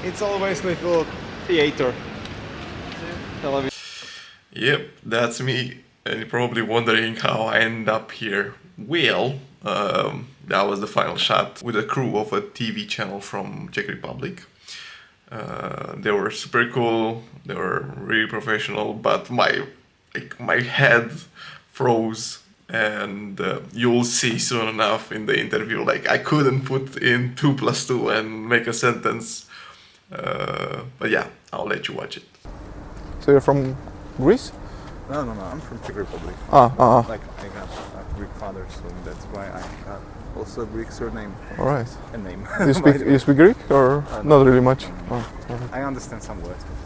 It's always little theater. Television. Yep, that's me. And you're probably wondering how I end up here. Well, that was the final shot with a crew of a TV channel from Czech Republic. They were super cool. They were really professional, but my head froze, and you'll see soon enough in the interview. Like I couldn't put in 2 + 2 and make a sentence. But yeah, I'll let you watch it. So you're from Greece? No, I'm from Czech Republic. Like I got a Greek father, so that's why I got also a Greek surname All right. and name. You speak Greek or not really much? Oh, all right. I understand some words, but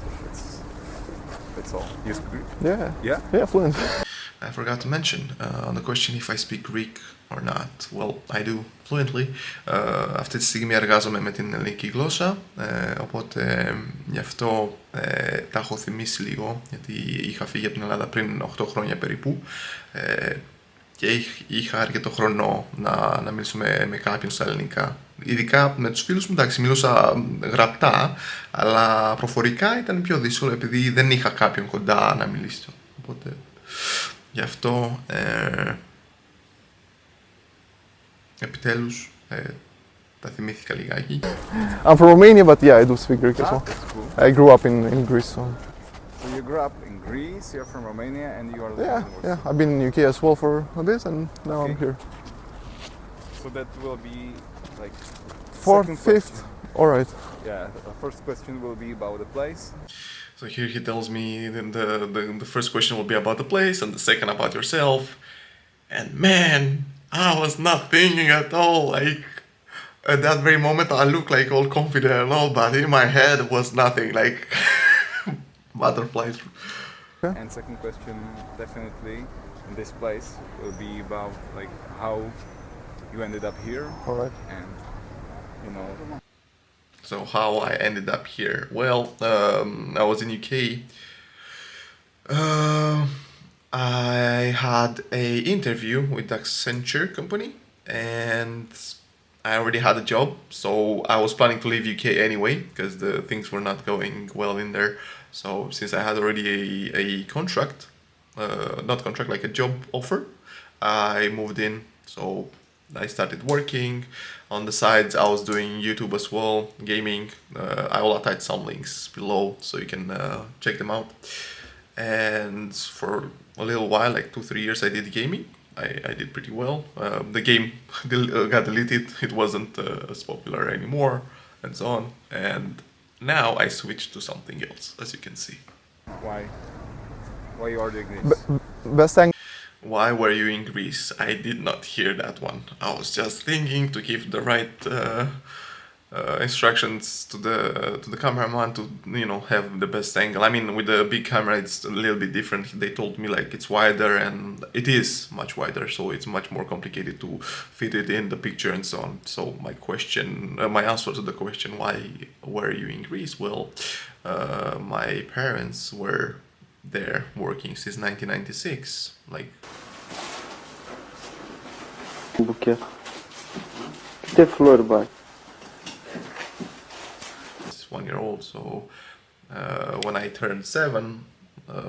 that's all. You speak Greek? Yeah. Yeah? Yeah, fluent. I forgot to mention on the question if I speak Greek or not. Well, I do fluently. Αυτή τη στιγμή εργάζομαι με την ελληνική γλώσσα, οπότε γι' αυτό τα έχω θυμίσει λίγο, γιατί είχα φύγει από την Ελλάδα πριν 8 χρόνια περίπου και είχα αρκετό χρόνο να μιλήσω με κάποιον στα ελληνικά. Ειδικά με τους φίλους μου, εντάξει, μιλούσα γραπτά, αλλά προφορικά ήταν πιο δύσκολο επειδή δεν είχα κάποιον κοντά να μιλήσω. Οπότε γι' αυτό επιτέλους τα θυμήθηκα λιγάκι. I'm from Romania, but yeah, I do speak Greek as well. That's cool. I grew up in Greece, so So you grew up in Greece, you're from Romania, and you are living in Warsaw. yeah. I've been in UK as well for a bit, and now I'm here. So that will be like Fourth, second fifth, question. all right. Yeah, the first question will be about the place. So here he tells me the first question will be about the place and the second about yourself. And man, I was not thinking at all. Like at that very moment I looked like all confident and all, but in my head was nothing, like butterflies. And second question, definitely in this place, will be about like how you ended up here, All right. and you know. So how I ended up here? Well, I was in UK. I had a interview with Accenture company, and I already had a job. So I was planning to leave UK anyway because the things were not going well in there. So since I had already a contract, not contract, like a job offer, I moved in. So I started working. On the sides, I was doing YouTube as well, gaming. I will attach some links below so you can check them out. And for a little while, like 2-3 years, I did gaming. I did pretty well. The game got deleted. It wasn't as popular anymore, and so on. And now I switched to something else, as you can see. Why you are doing this? Best thing. Why were you in Greece? I did not hear that one. I was just thinking to give the right instructions to the cameraman to have the best angle. I mean, with the big camera it's a little bit different. They told me like it's wider, and it is much wider, so it's much more complicated to fit it in the picture and so on. So my answer to the question, why were you in Greece? Well, my parents were there working since 1996, like. Buquê. Tem flor, vai. 1 year old. So when I turned 7,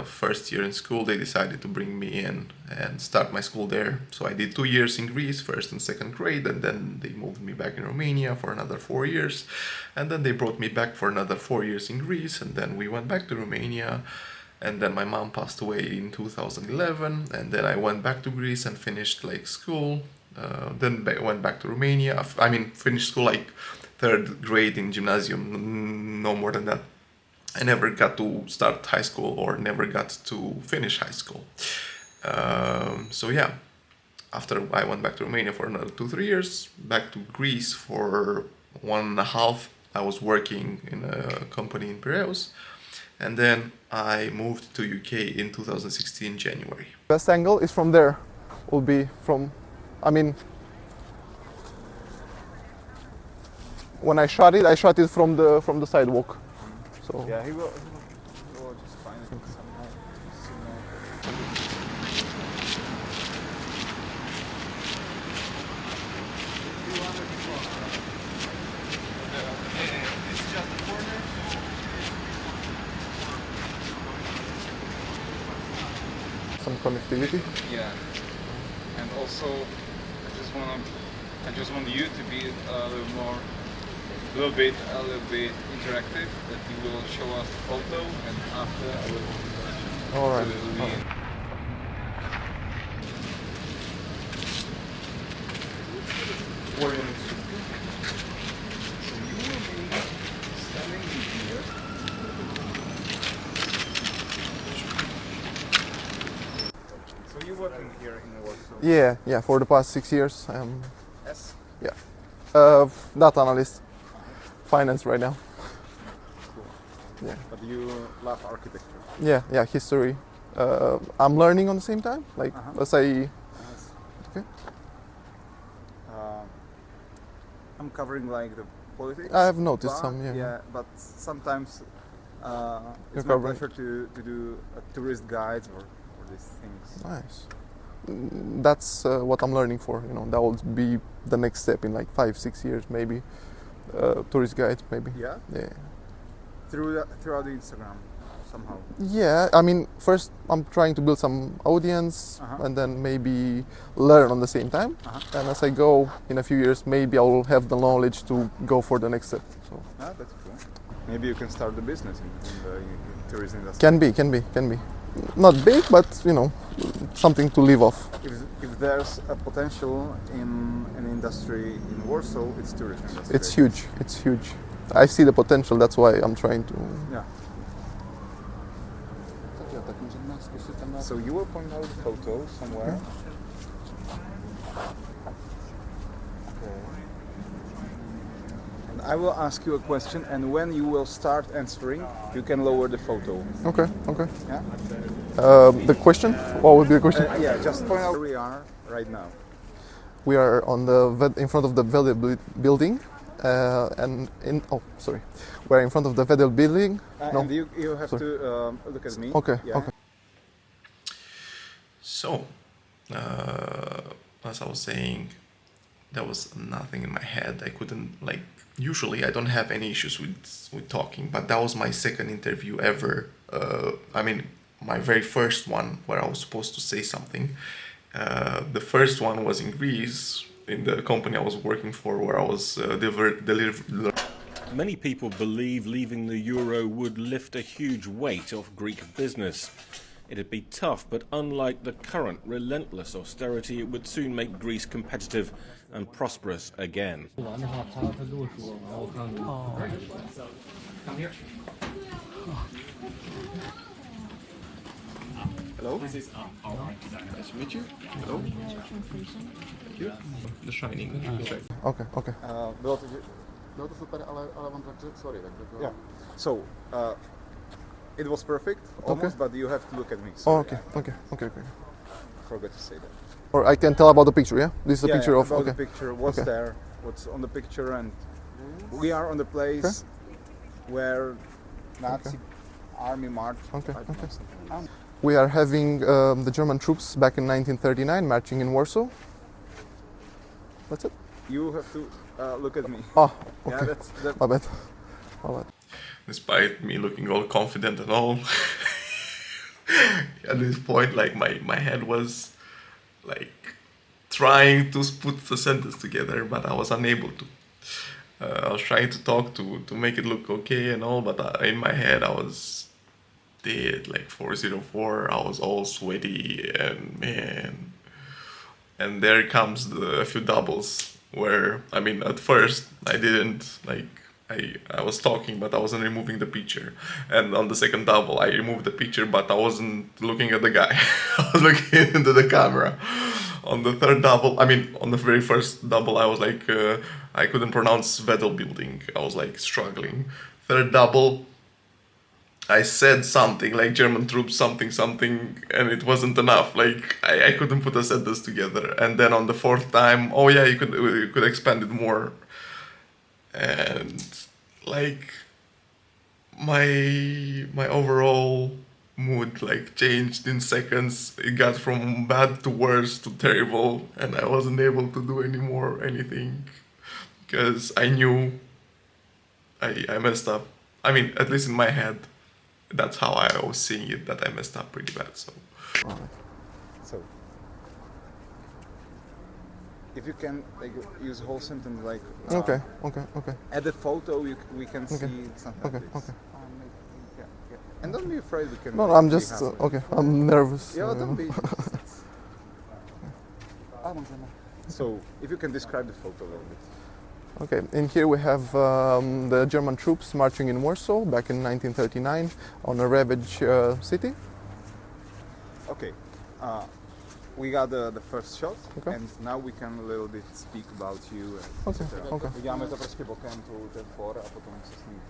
first year in school, they decided to bring me in and start my school there. So I did 2 years in Greece, first and second grade, and then they moved me back in Romania for another 4 years, and then they brought me back for another 4 years in Greece, and then we went back to Romania. And then my mom passed away in 2011, and then I went back to Greece and finished like school. Then went back to Romania. I mean, finished school like 3rd grade in gymnasium, no more than that. I never got to start high school or never got to finish high school. So yeah, after I went back to Romania for another 2-3 years, back to Greece for 1.5. I was working in a company in Piraeus. And then I moved to UK in 2016 January. Best angle is from there. Will be from, I mean, when I shot it from the sidewalk. So Yeah, he will just find it somehow. It's just a corner. connectivity. Yeah, and also I just want you to be a little bit interactive. That you will show us the photo, and after I will. All right. So it will be- Orient. So you will be standing here. So you're working here in Warsaw Yeah. For the past 6 years, I'm as data analyst, finance right now. Yeah. but you love architecture. Yeah. History. I'm learning on the same time. Like let's say, okay. I'm covering like the politics. I have noticed but, some. Yeah. but sometimes You're it's my covering- pleasure to do tourist guides or these things. Nice. That's what I'm learning for. That will be the next step in like 5-6 years, maybe. Tourist guide, maybe. Yeah, Yeah. throughout the Instagram somehow. Yeah. I mean, first I'm trying to build some audience, and then maybe learn on the same time. And as I go in a few years, maybe I will have the knowledge to go for the next step. So That's cool. Maybe you can start the business in the tourism industry. can be. Not big, but something to live off. If there's a potential in an industry in Warsaw, it's tourism industry. It's huge. It's huge. I see the potential. That's why I'm trying to. Yeah. So you will point out the photo somewhere. Okay. And I will ask you a question, and when you will start answering, you can lower the photo. Okay. Yeah. The question? What would be the question? Yeah. Just point out where we are right now. We are on in front of the Vedel building, and we're in front of the Vedel building. No. And you have Sorry. to look at me. Okay. Yeah. Okay. So, as I was saying, there was nothing in my head. I couldn't, usually I don't have any issues with talking, but that was my second interview ever. My very first one where I was supposed to say something. The first one was in Greece, in the company I was working for, where I was Many people believe leaving the euro would lift a huge weight off Greek business. It'd be tough, but unlike the current relentless austerity, it would soon make Greece competitive and prosperous again. Hello. This is nice to meet you. Hello. Thank you. The Shining. Okay. Bylo to super, ale on řekl sorry. Yeah. So, it was perfect, almost, but you have to look at me. Oh, Sorry, okay. I forgot to say that. Or I can tell about the picture. Yeah. This is a picture of. about Okay. the picture, what's Okay. there, what's on the picture, and we are on the place where Nazi army marched. Okay. Something. We are having the German troops back in 1939 marching in Warsaw. That's it. You have to look at me. Oh, Yeah, okay. that's My bad. despite me looking all confident and all, at this point, my head was trying to put the sentence together, but I was unable to. I was trying to talk to make it look okay and all, but in my head I was dead, 404. I was all sweaty and man. And there comes a few doubles where, at first I didn't, I was talking, but I wasn't removing the picture. And on the second double, I removed the picture, but I wasn't looking at the guy. I was looking into the camera. On the third double, on the very first double, I was I couldn't pronounce Vedel building. I was struggling. Third double, I said something German troops something, and it wasn't enough. I couldn't put a sentence together. And then on the fourth time, oh yeah, you could expand it more. And my overall mood changed in seconds. It got from bad to worse to terrible, and I wasn't able to do anything because I knew I messed up. At least in my head, that's how I was seeing it, that I messed up pretty bad. So if you can like use whole sentence like Okay. at the photo we can see something Okay, like this. okay. Yeah. And don't be afraid. We can. No, like, I'm be just halfway. okay. I'm nervous. Yeah, you don't know. be. So, if you can describe the photo a little bit. Okay, in here we have the German troops marching in Warsaw back in 1939 on a ravaged city. Okay, we got the first shot, Okay. and now we can a little bit speak about you. Okay, okay. Uděláme to prostě bokem, ten for, a potom se s ním.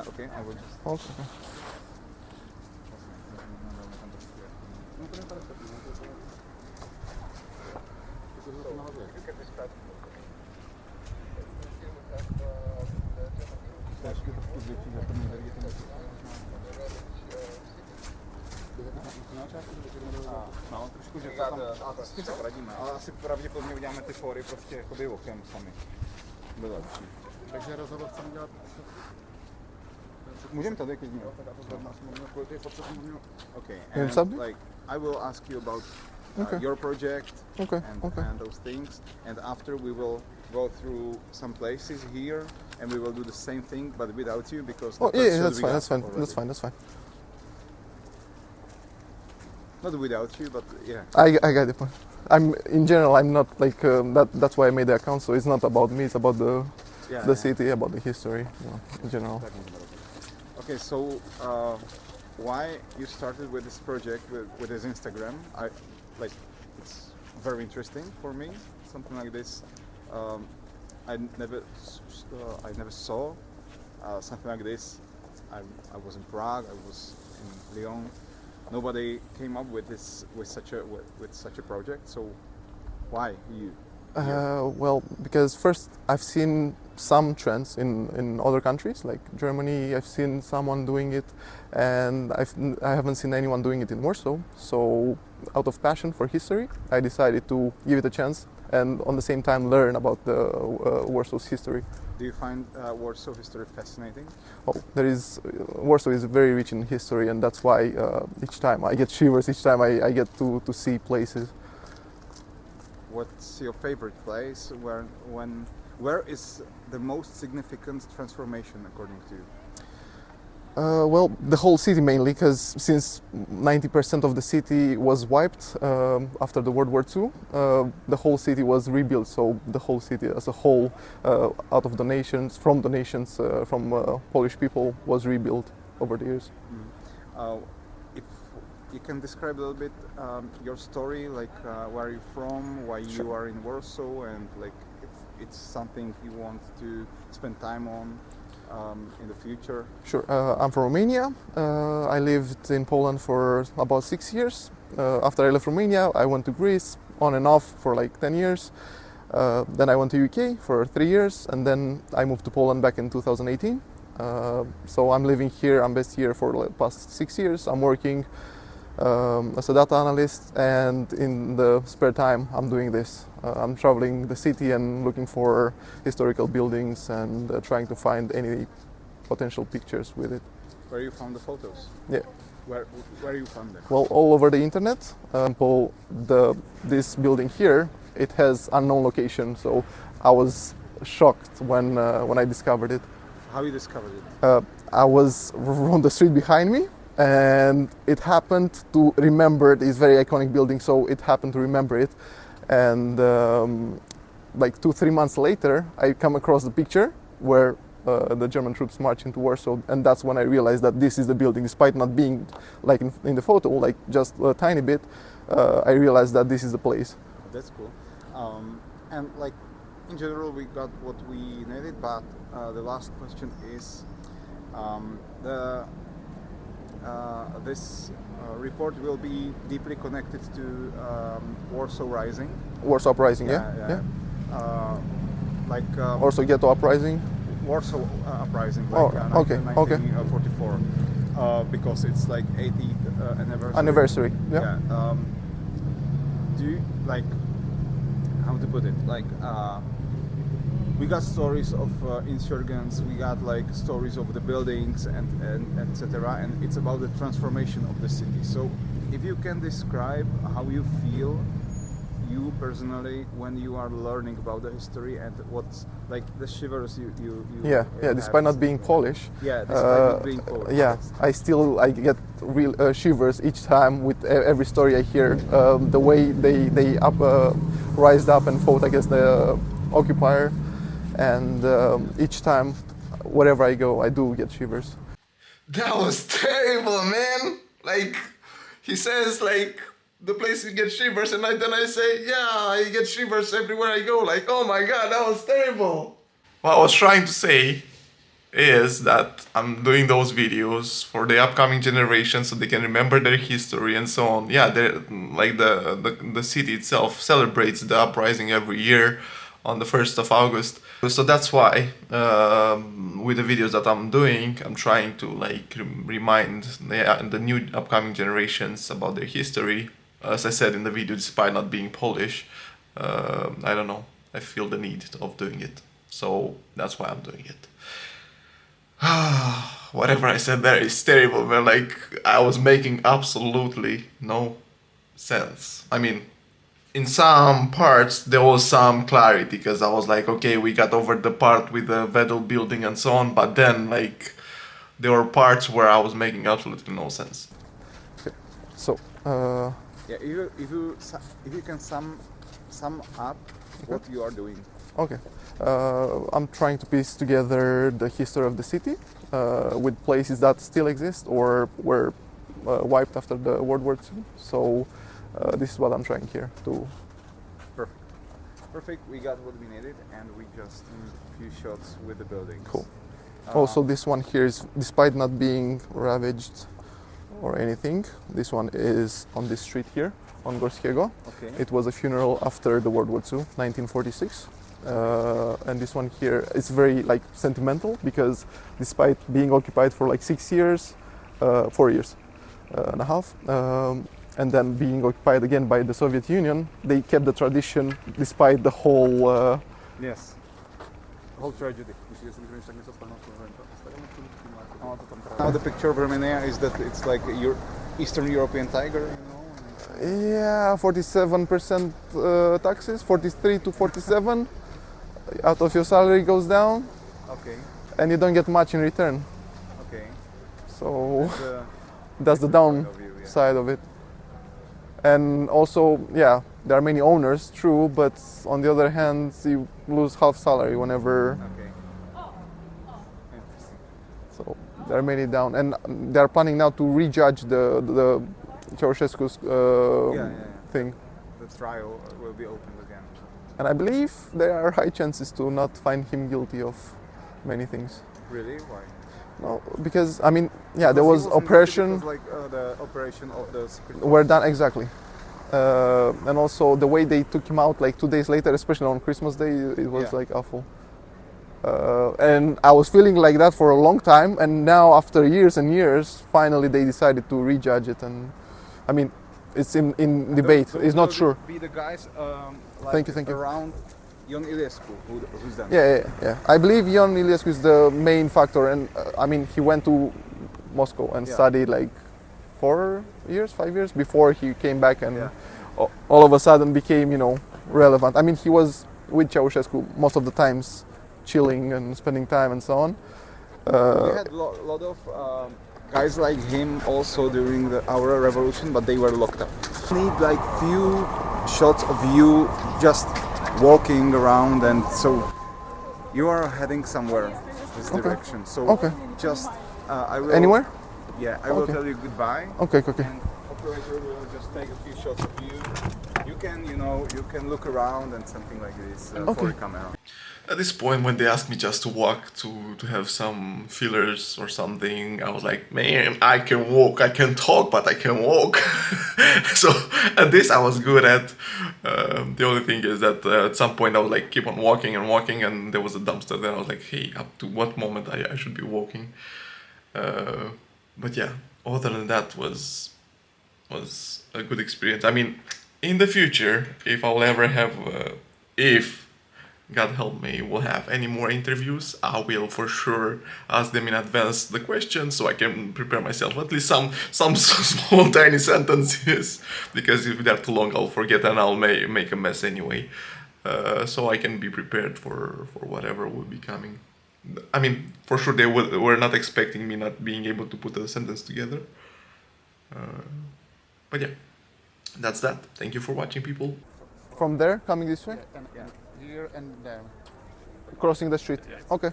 Okay, I will just. Okay. No, trošku, že potom, a s tím se poradíme, ale asi pravděpodobně uděláme ty fóry prostě jakoby okem sami. Bylo lepší. Takže rozhovor chceme dělat. Můžeme tady klidně. Okay, And and subject? like I will ask you about Okay. your project Okay, and, okay. and those things, and after we will go through some places here, and we will do the same thing but without you because the Oh first yeah, shot that's we fine. got That's fine. already. That's fine. That's fine. Not without you, but yeah. I get the point. I'm in general. I'm not like that. That's why I made the account. So it's not about me. It's about the Yeah. city, about the history, you know, in general. Okay, so why you started with this project with this Instagram? It's very interesting for me. Something like this. I never saw something like this. I was in Prague. I was in Lyon. Nobody came up with this with such a project. So why you? Well, because first I've seen some trends in other countries like Germany. I've seen someone doing it, and I haven't seen anyone doing it in Warsaw. So, out of passion for history, I decided to give it a chance and on the same time learn about the Warsaw's history. Do you find Warsaw history fascinating? Oh, Warsaw is very rich in history, and that's why each time I get shivers. Each time I get to see places. What's your favorite place? Where is the most significant transformation according to you? Well, the whole city mainly, because since 90% of the city was wiped after the World War II, the whole city was rebuilt. So the whole city as a whole, out of donations, from Polish people, was rebuilt over the years. If you can describe a little bit your story, like where you're from, why you are in Warsaw, and like if it's something you want to spend time on in the future. Sure. I'm from Romania. I lived in Poland for about 6 years. After I left Romania, I went to Greece on and off for like 10 years. Then I went to UK for 3 years, and then I moved to Poland back in 2018. So I'm living here. I'm based here for the past 6 years. I'm working as a data analyst, and in the spare time I'm doing this. I'm traveling the city and looking for historical buildings and trying to find any potential pictures with it. Where you found the photos? Yeah. Where you found them? Well, all over the internet. This building here, it has unknown location, so I was shocked when I discovered it. How you discovered it? I was on the street behind me, and it happened to remember this very iconic building, so it happened to remember it. And like 2-3 months later, I come across the picture where the German troops march into Warsaw, and that's when I realized that this is the building. Despite not being like in the photo, like just a tiny bit, I realized that this is the place. That's cool. And like in general, we got what we needed, but the last question is this report will be deeply connected to Warsaw Rising. Warsaw Uprising, yeah. Warsaw Ghetto Uprising. Warsaw Uprising, like okay. 1944, because it's like 80th anniversary. Yeah. Do you like how to put it? Like we got stories of insurgents, we got like stories of the buildings and etc. And it's about the transformation of the city. So if you can describe how you feel you personally when you are learning about the history and what's like the shivers you Yeah, have? despite not being Polish. Yeah, despite not being Polish. Yeah, I get real shivers each time with every story I hear. The way they rised up and fought against the occupier, and each time, wherever I go, I do get shivers. That was terrible, man. Like, he says, like, the place you get shivers, and then I say, yeah, I get shivers everywhere I go. Like, oh my god, that was terrible. What I was trying to say is that I'm doing those videos for the upcoming generation so they can remember their history and so on. Yeah, like the city itself celebrates the uprising every year on the 1st of August. So that's why with the videos that I'm doing, I'm trying to like remind the new upcoming generations about their history. As I said in the video, despite not being Polish, I don't know, I feel the need of doing it. So that's why I'm doing it. Whatever I said there is terrible, man. Like, I was making absolutely no sense. I mean, in some parts there was some clarity because I was like, okay, we got over the part with the Vedel building and so on, but then like there were parts where I was making absolutely no sense. Okay. So Yeah, if you can sum up what you are doing. okay, I'm trying to piece together the history of the city with places that still exist or were wiped after the World War II. So this is what I'm trying here to. Perfect. We got what we needed, and we just need a few shots with the buildings. Cool. Also, this one here is, despite not being ravaged or anything, this one is on this street here, on Gorskiego. Okay. It was a funeral after the World War II, 1946. And this one here, it's very like sentimental because despite being occupied for like 6 years, 4 years and a half, and then being occupied again by the Soviet Union, they kept the tradition despite the whole. Yes. Whole tragedy. Now the picture of Romania is that it's like your Eastern European tiger, you know? Yeah, 47% taxes, 43 to 47 out of your salary goes down, Okay. and you don't get much in return. Okay. So The that's the point of view, yeah. downside of it. And also, yeah, there are many owners, true, but on the other hand, you lose half salary whenever. Okay. So there are many down, and they are planning now to rejudge the Ceausescu's thing. The trial will be opened again. And I believe there are high chances to not find him guilty of many things. Really? Why? No, because I mean, yeah, there was oppression. Because, like the operation of the secret Were done exactly, and also the way they took him out like 2 days later, especially on Christmas Day, it was Yeah. like awful. And I was feeling like that for a long time, and now after years and years, finally they decided to rejudge it. And I mean, it's in debate. It's not sure. Be the guys like Thank you. around Ion Iliescu, who's done. Yeah. I believe Ion Iliescu is the main factor, and I mean, he went to Moscow and studied like 5 years before he came back, and all of a sudden became, relevant. I mean, he was with Ceausescu most of the times, chilling and spending time and so on. We had a lot of guys like him also during our revolution, but they were locked up. We need like few shots of you just walking around, and so you are heading somewhere this direction. So just I will. Anywhere? Yeah, I will tell you goodbye. Okay. And operator will just take a few shots of you. You can look around and something like this for the camera. At this point, when they asked me just to walk to have some fillers or something, I was like, man, I can walk, I can talk, but I can walk. So at this I was good at. The only thing is that at some point I was like, keep on walking, and there was a dumpster there. I was like, hey, up to what moment I should be walking? But yeah, other than that was a good experience. I mean, in the future, if I'll ever have, if God help me, will have any more interviews, I will for sure ask them in advance the questions so I can prepare myself at least some small tiny sentences, because if they're too long I'll forget and I'll make a mess anyway. So I can be prepared for whatever will be coming. I mean, for sure they were not expecting me not being able to put a sentence together. But yeah, that's that. Thank you for watching, people. From there, coming this way? And here and there. Crossing the street. Okay.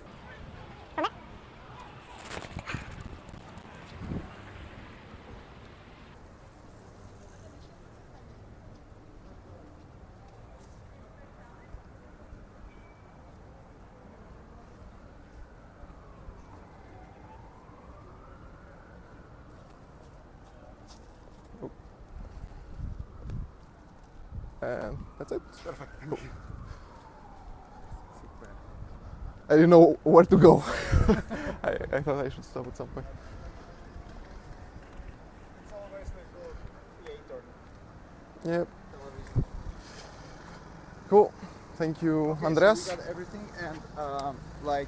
And that's it. Perfect. Cool. I didn't know where to go. I thought I should stop at some point. It's always the creator. Yep. Cool. Thank you, Andreas. So we got everything, and like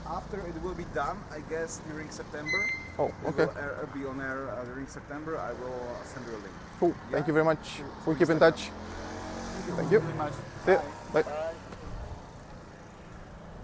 after it will be done, I guess during September. Oh, okay. It will be on air during September. I will send you a link. Cool. Thank you very much. We'll keep in touch. Thank you. Very much. See ya. Bye. Bye.